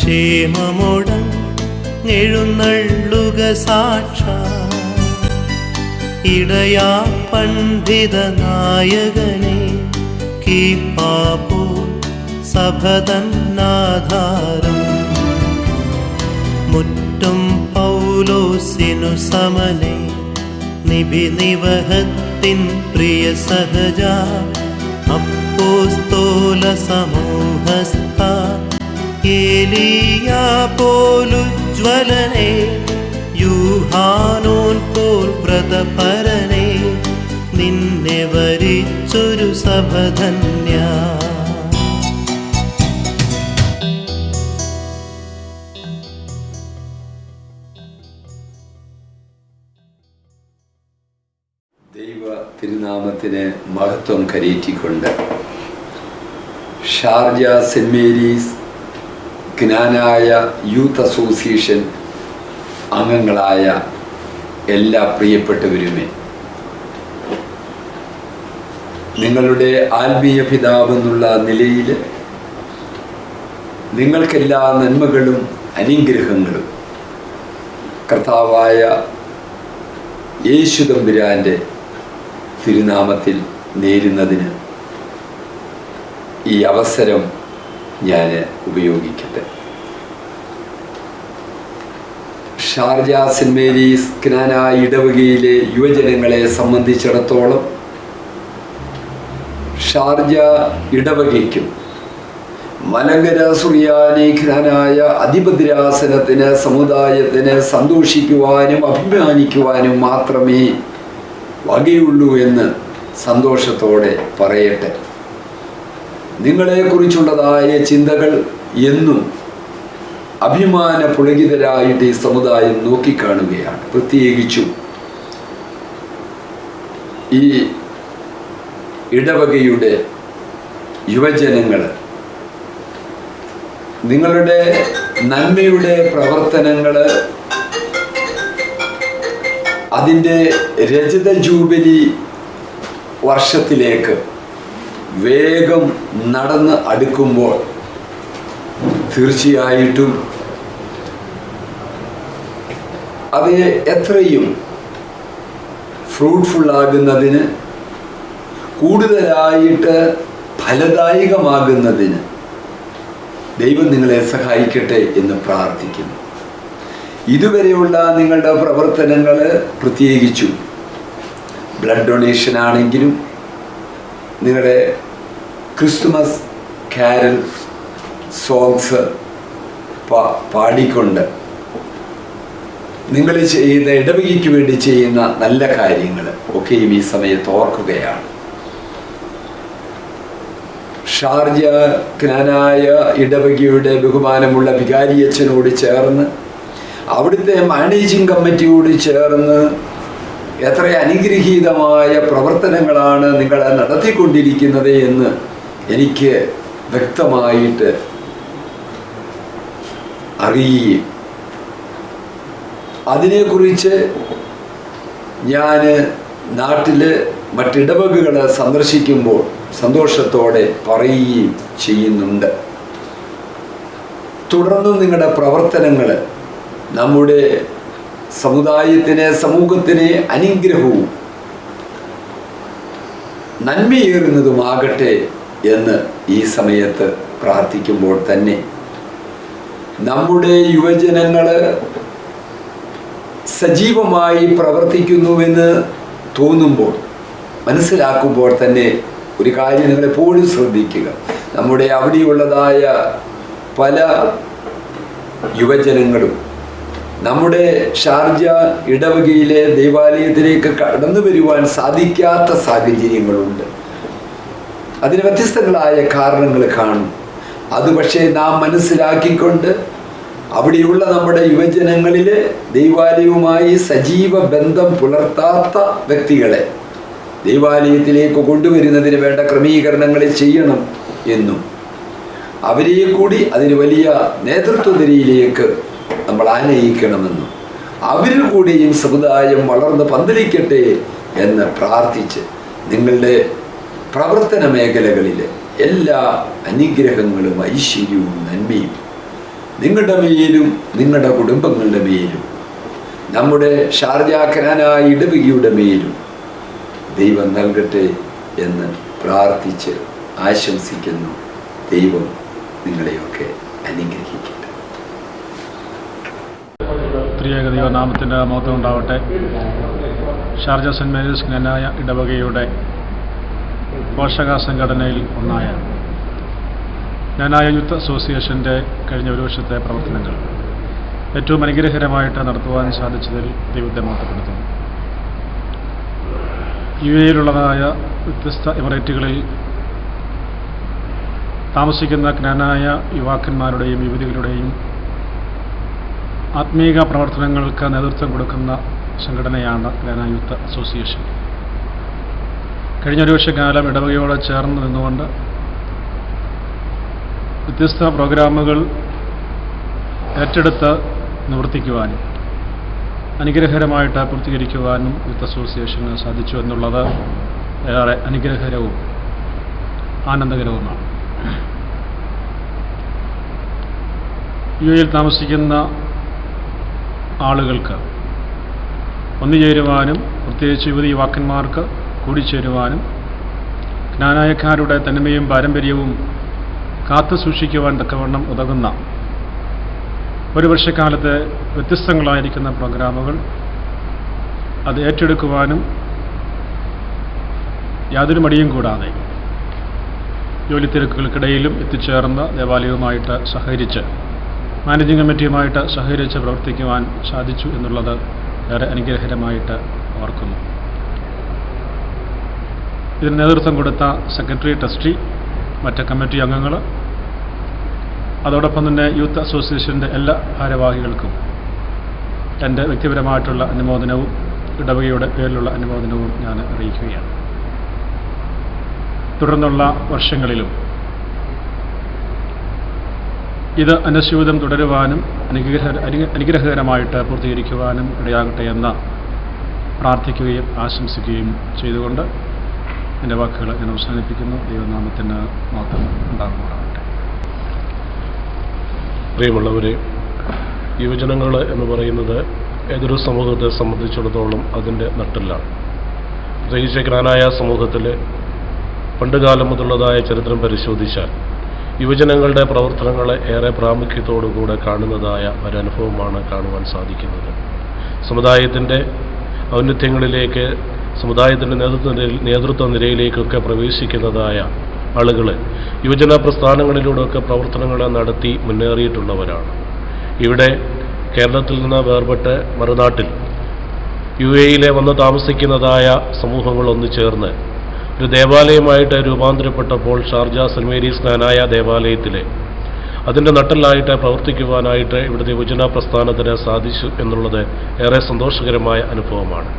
ക്ഷേമമുടങ്ങെഴുന്നള്ളുക സാക്ഷാ ഇടയാ പണ്ഡിത നായകനെ കീപ്പാപ്പോ സഭതന്നാധാരം മുറ്റും പൗലോസിനു സമനെ നിബിനിവഹത്തിൻ പ്രിയ സഹജ അപ്പോസ്തോല സമൂഹസ്ഥ ഏലിയാ പോലുജ്വലനെ യൂഹാനോൻ പോൽ വ്രതപരനെ നിന്നെ വരിച്ചൊരു സഭധന്യ. ദൈവ തിരുനാമത്തിന് മഹത്വം കരേറ്റിക്കൊണ്ട് ഷാർജ സെന്റ് മേരീസ് ജ്ഞാനായ യൂത്ത് അസോസിയേഷൻ അംഗങ്ങളായ എല്ലാ പ്രിയപ്പെട്ടവരുമേ, നിങ്ങളുടെ ആത്മീയ പിതാവെന്നുള്ള നിലയിൽ നിങ്ങൾക്കെല്ലാ നന്മകളും അനുഗ്രഹങ്ങളും കർത്താവായ യേശു തമ്പുരാൻ്റെ തിരുനാമത്തിൽ നേരുന്നതിന് ഈ അവസരം ഞാൻ ഉപയോഗിക്കട്ടെ. ഷാർജ സെന്റ് മേരീസ് ജ്ഞാനായ ഇടവകയിലെ യുവജനങ്ങളെ സംബന്ധിച്ചിടത്തോളം ഷാർജ ഇടവകയ്ക്കും മലങ്കര സുറിയാനി ജ്ഞാനായ അധിപതിരാസനത്തിന് സമുദായത്തിന് സന്തോഷിക്കുവാനും അഭിമാനിക്കുവാനും മാത്രമേ വകയുള്ളൂ എന്ന് സന്തോഷത്തോടെ പറയട്ടെ. നിങ്ങളെക്കുറിച്ചുള്ളതായ ചിന്തകൾ എന്നും അഭിമാന പുളകിതരായിട്ട് ഈ സമുദായം നോക്കിക്കാണുകയാണ്. പ്രത്യേകിച്ചും ഈ ഇടവകയുടെ യുവജനങ്ങൾ നിങ്ങളുടെ നന്മയുടെ പ്രവർത്തനങ്ങൾ അതിൻ്റെ രജത ജൂബിലി വർഷത്തിലേക്ക് വേഗം നടന്ന് അടുക്കുമ്പോൾ തീർച്ചയായിട്ടും അത് എത്രയും ഫ്രൂട്ട്ഫുള്ളാകുന്നതിന്, കൂടുതലായിട്ട് ഫലദായകമാകുന്നതിന് ദൈവം നിങ്ങളെ സഹായിക്കട്ടെ എന്ന് പ്രാർത്ഥിക്കുന്നു. ഇതുവരെയുള്ള നിങ്ങളുടെ പ്രവർത്തനങ്ങൾ, പ്രത്യേകിച്ചും ബ്ലഡ് ഡൊണേഷൻ ആണെങ്കിലും നിങ്ങളുടെ ക്രിസ്തുമസ് കാരൽ സോങ്സ് പാടിക്കൊണ്ട് നിങ്ങൾ ചെയ്യുന്ന ഇടവകയ്ക്ക് വേണ്ടി ചെയ്യുന്ന നല്ല കാര്യങ്ങൾ ഒക്കെയും ഈ സമയത്ത് ഓർക്കുകയാണ്. ഷാർജ ജ്ഞാനായ ഇടവകയുടെ ബഹുമാനമുള്ള വികാരിയച്ഛനോട് ചേർന്ന് അവിടുത്തെ മാനേജിംഗ് കമ്മിറ്റിയോട് ചേർന്ന് എത്ര അനുഗ്രഹീതമായ പ്രവർത്തനങ്ങളാണ് നിങ്ങൾ നടത്തിക്കൊണ്ടിരിക്കുന്നത് എന്ന് എനിക്ക് വ്യക്തമായിട്ട് അറിയുകയും അതിനെക്കുറിച്ച് ഞാൻ നാട്ടിൽ മറ്റിടവകകൾ സന്ദർശിക്കുമ്പോൾ സന്തോഷത്തോടെ പറയുകയും ചെയ്യുന്നുണ്ട്. തുടർന്നും നിങ്ങളുടെ പ്രവർത്തനങ്ങൾ നമ്മുടെ സമുദായത്തിന്, സമൂഹത്തിന് അനുഗ്രഹവും നന്മയേറുന്നതുമാകട്ടെ എന്ന് ഈ സമയത്ത് പ്രാർത്ഥിക്കുമ്പോൾ തന്നെ നമ്മുടെ യുവജനങ്ങൾ സജീവമായി പ്രവർത്തിക്കുന്നുവെന്ന് തോന്നുമ്പോൾ, മനസ്സിലാക്കുമ്പോൾ തന്നെ ഒരു കാര്യം നിങ്ങളെപ്പോഴും ശ്രദ്ധിക്കുക. നമ്മുടെ അവിടെയുള്ളതായ പല യുവജനങ്ങളും നമ്മുടെ ഷാർജ ഇടവകയിലെ ദേവാലയത്തിലേക്ക് കടന്നു വരുവാൻ സാധിക്കാത്ത സാഹചര്യങ്ങളുണ്ട്. അതിന് വ്യത്യസ്തങ്ങളായ കാരണങ്ങൾ കാണും. അത് പക്ഷേ നാം മനസ്സിലാക്കിക്കൊണ്ട് അവിടെയുള്ള നമ്മുടെ യുവജനങ്ങളിൽ ദൈവാലയവുമായി സജീവ ബന്ധം പുലർത്താത്ത വ്യക്തികളെ ദൈവാലയത്തിലേക്ക് കൊണ്ടുവരുന്നതിന് വേണ്ട ക്രമീകരണങ്ങൾ ചെയ്യണം എന്നും അവരെ കൂടി അതിന് വലിയ നേതൃത്വ നിരയിലേക്ക് നമ്മൾ ആനയിക്കണമെന്നും അവരിൽ കൂടെയും സമുദായം വളർന്ന് പന്തലിക്കട്ടെ എന്ന് പ്രാർത്ഥിച്ച് നിങ്ങളുടെ പ്രവർത്തന മേഖലകളിൽ എല്ലാ അനുഗ്രഹങ്ങളും ഐശ്വര്യവും നന്മയും നിങ്ങളുടെ മേലും നിങ്ങളുടെ കുടുംബങ്ങളുടെ മേലും നമ്മുടെ ഷാർജ ക്നാനായ ഇടവകയുടെ മേലും ദൈവം നൽകട്ടെ എന്ന് പ്രാർത്ഥിച്ച് ആശംസിക്കുന്നു. ദൈവം നിങ്ങളെയൊക്കെ അനുഗ്രഹിക്കട്ടെ. ത്രിയേക ദൈവനാമത്തിൻ്റെ മഹത്വം ഉണ്ടാവട്ടെ. ഷാർജ സെൻറ് മേരീസ് ക്നാനായ ഇടവകയുടെ പോഷക സംഘടനയിൽ ഒന്നായ ക്നാനായ യൂത്ത് അസോസിയേഷൻ്റെ കഴിഞ്ഞ ഒരു വർഷത്തെ പ്രവർത്തനങ്ങൾ ഏറ്റവും അനുഗ്രഹകരമായിട്ട് നടത്തുവാൻ സാധിച്ചതിൽ ദൈവത്തെ മഹത്വപ്പെടുത്തുന്നു. UAE-യിലുള്ളതായ വ്യത്യസ്ത എമിറേറ്റുകളിൽ താമസിക്കുന്ന ക്നാനായ യുവാക്കന്മാരുടെയും യുവതികളുടെയും ആത്മീക പ്രവർത്തനങ്ങൾക്ക് നേതൃത്വം കൊടുക്കുന്ന സംഘടനയാണ് ക്നാനായ യൂത്ത് അസോസിയേഷൻ. കഴിഞ്ഞ ഒരു വർഷക്കാലം ഇടവകയോട് ചേർന്ന് നിന്നുകൊണ്ട് വ്യത്യസ്ത പ്രോഗ്രാമുകൾ ഏറ്റെടുത്ത് നിവർത്തിക്കുവാനും അനുഗ്രഹകരമായിട്ട് പൂർത്തീകരിക്കുവാനും യൂത്ത് അസോസിയേഷന് സാധിച്ചു എന്നുള്ളത് ഏറെ അനുഗ്രഹകരവും ആനന്ദകരവുമാണ്. UAE-യിൽ താമസിക്കുന്ന ആളുകൾക്ക് ഒന്നുചേരുവാനും പ്രത്യേകിച്ച് യുവതി യുവാക്കന്മാർക്ക് കൂടിച്ചേരുവാനും ക്നാനായക്കാരുടെ തനിമയും പാരമ്പര്യവും കാത്തു സൂക്ഷിക്കുവാൻ തക്കവണ്ണം ഉതകുന്ന ഒരു വർഷക്കാലത്തെ വ്യത്യസ്തങ്ങളായിരിക്കുന്ന പ്രോഗ്രാമുകൾ അത് ഏറ്റെടുക്കുവാനും യാതൊരു മടിയും കൂടാതെ ജോലി തിരക്കുകൾക്കിടയിലും എത്തിച്ചേർന്ന് ദേവാലയവുമായിട്ട് സഹകരിച്ച് മാനേജിംഗ് കമ്മിറ്റിയുമായിട്ട് സഹകരിച്ച് പ്രവർത്തിക്കുവാൻ സാധിച്ചു എന്നുള്ളത് ഏറെ അനുഗ്രഹകരമായിട്ട് ഓർക്കുന്നു. ഇതിന് നേതൃത്വം കൊടുത്ത സെക്രട്ടറി, ട്രസ്റ്റി, മറ്റ് കമ്മിറ്റി അംഗങ്ങൾ, അതോടൊപ്പം തന്നെ യൂത്ത് അസോസിയേഷൻ്റെ എല്ലാ ഭാരവാഹികൾക്കും എൻ്റെ വ്യക്തിപരമായിട്ടുള്ള അനുമോദനവും ഇടവകയുടെ പേരിലുള്ള അനുമോദനവും ഞാൻ അറിയിക്കുകയാണ്. തുടർന്നുള്ള വർഷങ്ങളിലും ഇത് അനശ്യൂതം തുടരുവാനും അനുഗ്രഹകരമായിട്ട് പൂർത്തീകരിക്കുവാനും ഇടയാകട്ടെ എന്ന് പ്രാർത്ഥിക്കുകയും ആശംസിക്കുകയും ചെയ്തുകൊണ്ട് എൻ്റെ വാക്കുകൾ ഞാൻ അവസാനിപ്പിക്കുന്നു. ദൈവനാമത്തിന് മഹത്വം ഉണ്ടാകുമാറാകട്ടെ. പ്രിയമുള്ളവരെ, യുവജനങ്ങൾ എന്ന് പറയുന്നത് ഏതൊരു സമൂഹത്തെ സംബന്ധിച്ചിടത്തോളം അതിൻ്റെ നട്ടെല്ലാണ്. പ്രത്യേകിച്ച് ക്നാനായ സമൂഹത്തിൽ പണ്ടുകാലം മുതലുള്ളതായ ചരിത്രം പരിശോധിച്ചാൽ യുവജനങ്ങളുടെ പ്രവർത്തനങ്ങളെ ഏറെ പ്രാമുഖ്യത്തോടുകൂടെ കാണുന്നതായ ഒരനുഭവമാണ് കാണുവാൻ സാധിക്കുന്നത്. സമുദായത്തിൻ്റെ ഔന്നത്യങ്ങളിലേക്ക്, സമുദായത്തിൻ്റെ നേതൃത്വ നിരയിലേക്കൊക്കെ പ്രവേശിക്കുന്നതായ ആളുകൾ യുവജന പ്രസ്ഥാനങ്ങളിലൂടെയൊക്കെ പ്രവർത്തനങ്ങളെ നടത്തി മുന്നേറിയിട്ടുള്ളവരാണ്. ഇവിടെ കേരളത്തിൽ നിന്ന് വേർപെട്ട് മറുനാട്ടിൽ UAE-യിലെ വന്ന് താമസിക്കുന്നതായ സമൂഹങ്ങൾ ഒന്നു ചേർന്ന് ഒരു ദേവാലയമായിട്ട് രൂപാന്തരപ്പെട്ടപ്പോൾ ഷാർജ സെൻറ് മേരീസ് ക്നാനായ ദേവാലയത്തിലെ അതിൻ്റെ നട്ടലായിട്ട് പ്രവർത്തിക്കുവാനായിട്ട് ഇവിടുത്തെ യുവജന പ്രസ്ഥാനത്തിന് സാധിച്ചു എന്നുള്ളത് ഏറെ സന്തോഷകരമായ അനുഭവമാണ്.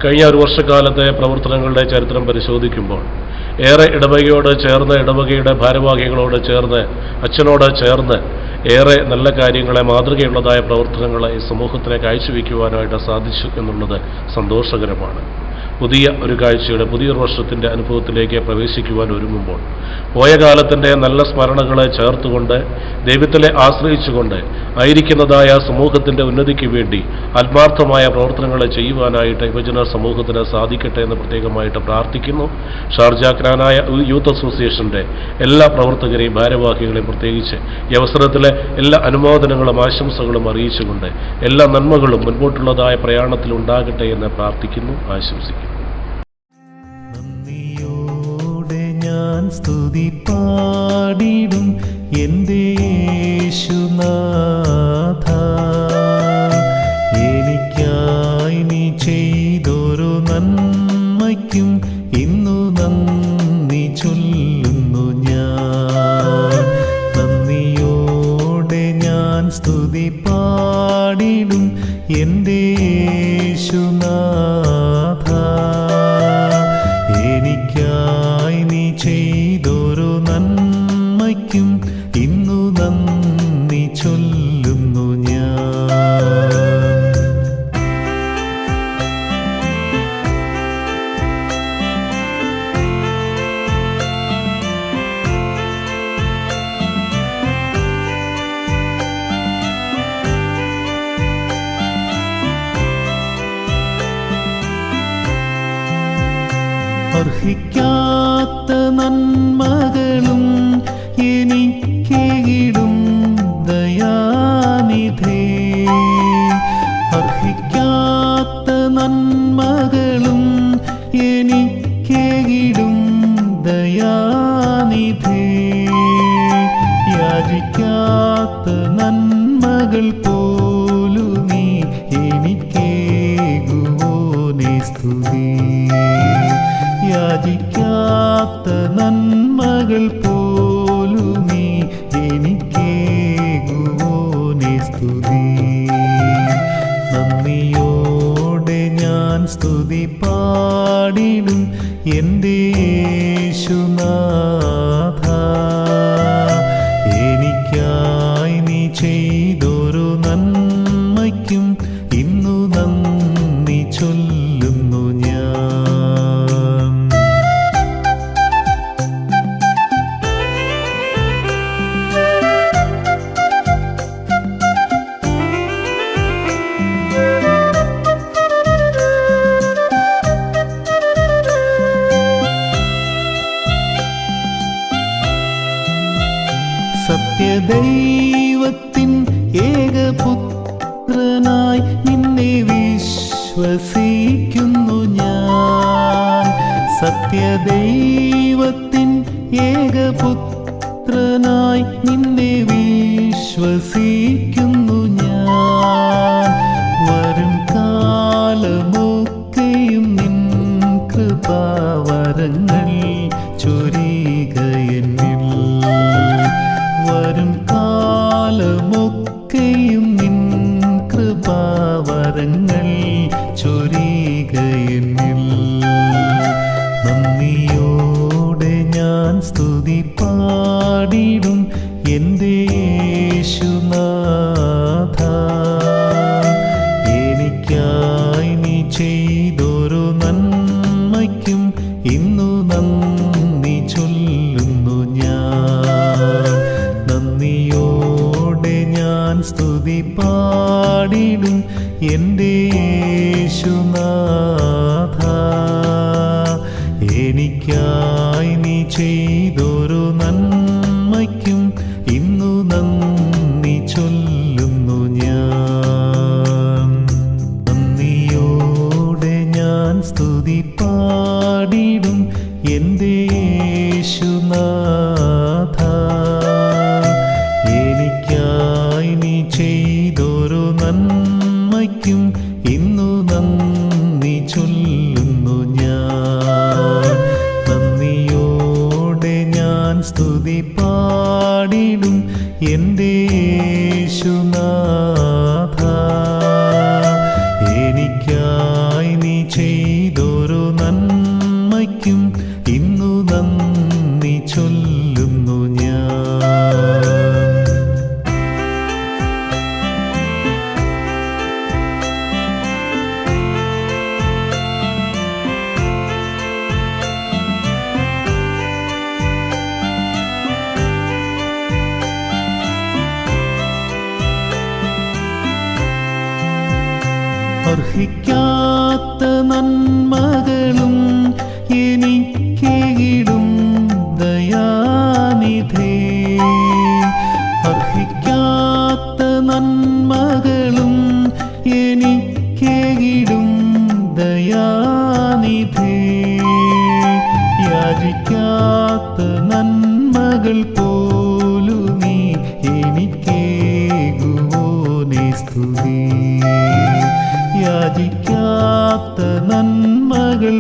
കഴിഞ്ഞ ഒരു വർഷക്കാലത്തെ പ്രവർത്തനങ്ങളുടെ ചരിത്രം പരിശോധിക്കുമ്പോൾ ഏറെ ഇടവകയോട് ചേർന്ന്, ഇടവകയുടെ ഭാരവാഹികളോട് ചേർന്ന്, അച്ഛനോട് ചേർന്ന് ഏറെ നല്ല കാര്യങ്ങളെ, മാതൃകയുള്ളതായ പ്രവർത്തനങ്ങളെ ഈ സമൂഹത്തിനെ കാഴ്ചവെക്കുവാനായിട്ട് സാധിച്ചു എന്നുള്ളത് സന്തോഷകരമാണ്. പുതിയ ഒരു കാഴ്ചയുടെ, പുതിയൊരു വർഷത്തിൻ്റെ അനുഭവത്തിലേക്ക് പ്രവേശിക്കുവാൻ ഒരുങ്ങുമ്പോൾ പോയ കാലത്തിൻ്റെ നല്ല സ്മരണകളെ ചേർത്തുകൊണ്ട്, ദൈവത്തിലെ ആശ്രയിച്ചുകൊണ്ട് ആയിരിക്കുന്നതായ സമൂഹത്തിൻ്റെ ഉന്നതിക്ക് വേണ്ടി ആത്മാർത്ഥമായ പ്രവർത്തനങ്ങളെ ചെയ്യുവാനായിട്ട് യുവജന സമൂഹത്തിന് സാധിക്കട്ടെ എന്ന് പ്രത്യേകമായിട്ട് പ്രാർത്ഥിക്കുന്നു. ഷാർജ ക്നാനായ യൂത്ത് അസോസിയേഷൻ്റെ എല്ലാ പ്രവർത്തകരെയും ഭാരവാഹികളെയും പ്രത്യേകിച്ച് ഈ അവസരത്തിലെ എല്ലാ അനുമോദനങ്ങളും ആശംസകളും അറിയിച്ചുകൊണ്ട് എല്ലാ നന്മകളും മുൻപോട്ടുള്ളതായ പ്രയാണത്തിൽ ഉണ്ടാകട്ടെ എന്ന് പ്രാർത്ഥിക്കുന്നു, ആശംസിക്കുന്നു. ഞാൻ സ്തുതി പാടിടും എൻ്റെ യേശുനാഥ, എനിക്കായി നീ ചെയ്തൊരു നന്മയ്ക്കും ഇന്നു നന്ദി ചൊല്ലുന്നു ഞാൻ. നന്ദിയോടെ ഞാൻ സ്തുതി പാടിടും എൻ്റെ യേശുനാഥ, എനിക്കായി നീ ചെയ്തൊരു നന്മയ്ക്കും ഇന്നു നന്ദി ചൊല്ലുന്നു ഞാൻ. അർഹിക്കാത്ത നന്മകളും എനിക്കേകിടും ദയാനിധേ. അർഹിക്കാത്ത നന്മകളും എനിക്കേകിടും ദയാനിധേ. യാചിക്കാത്ത നന്മകൾ പോലു നീ എനിക്കേകുവോനെ സ്തുതി. യാചിക്കാത്ത നന്മകൾ പോലു നീ എനിക്കേകുവോനെ സ്തുതി. നന്ദിയോടെ ഞാൻ സ്തുതി പാടിടും എൻ്റെ യേശുനാഥ. എനിക്കായി നീ ചെയ്തൊരു നന്മയ്ക്കും ഇന്നു നന്ദി ചൊല്ലുന്നു ഞാൻ. സത്യദൈവത്തിൻ ഏകപുത്രനായി നിന്നെ വിശ്വസിക്കുന്നു ഞാൻ. സത്യദൈവത്തിൻ ഏകപുത്രനായി നിന്നെ വിശ്വസിക്കുന്നു ഞാൻ. വരും കാലമൊക്കെയും നിൻ കൃപാവരങ്ങൾ ചൊരിയുക എന്നിൽ. വരും കാലമൊക്കെയും നിൻ കൃപാവരങ്ങൾ ചൊരിയുക എന്നിൽ. നന്ദിയോടെ ഞാൻ സ്തുതി പാടിടും എൻ്റെ യേശുനാഥ. എനിക്കായി നീ ചെയ്തൊരു നന്മയ്ക്കും ഇന്നു നന്ദി ചൊല്ലുന്നു ഞാൻ. നന്ദിയോടെ ഞാൻ സ്തുതി പാടിടും എൻ്റെ യേശുനാഥ. എനിക്കായി നീ ചെയ്തൊരു നന്മയ്ക്കും ഇന്നു നന്ദി ചൊല്ലുന്നു ഞാൻ. നന്ദിയോടെ ഞാൻ സ്തുതി പാടിടും എൻ്റെ യേശുനാഥ. എനിക്കായി നീ ചെയ്തൊരു നന്മയ്ക്കും ഇന്നു നന്ദി ചൊല്ലുന്നു ഞാൻ. നന്ദിയോടെ ഞാൻ സ്തുതി പാടിടും എൻ്റെ യേശുനാഥ. എനിക്കായി നീ ചെയ്തൊരു നന്മയ്ക്കും ഇന്നു നന്ദി ചൊല്ലുന്നു ഞാൻ. അർഹിക്കാത്ത നന്മകളും എനിക്കേകിടും ദയാനിധേ. അർഹിക്കാത്ത നന്മകളും എനിക്കേകിടും ദയാനിധേ. യാചിക്കാത്ത നന്മകൾ പോലു നീ എനിക്കേകുവോനെ സ്തുതി. യാചിക്കാത്ത നന്മകൾ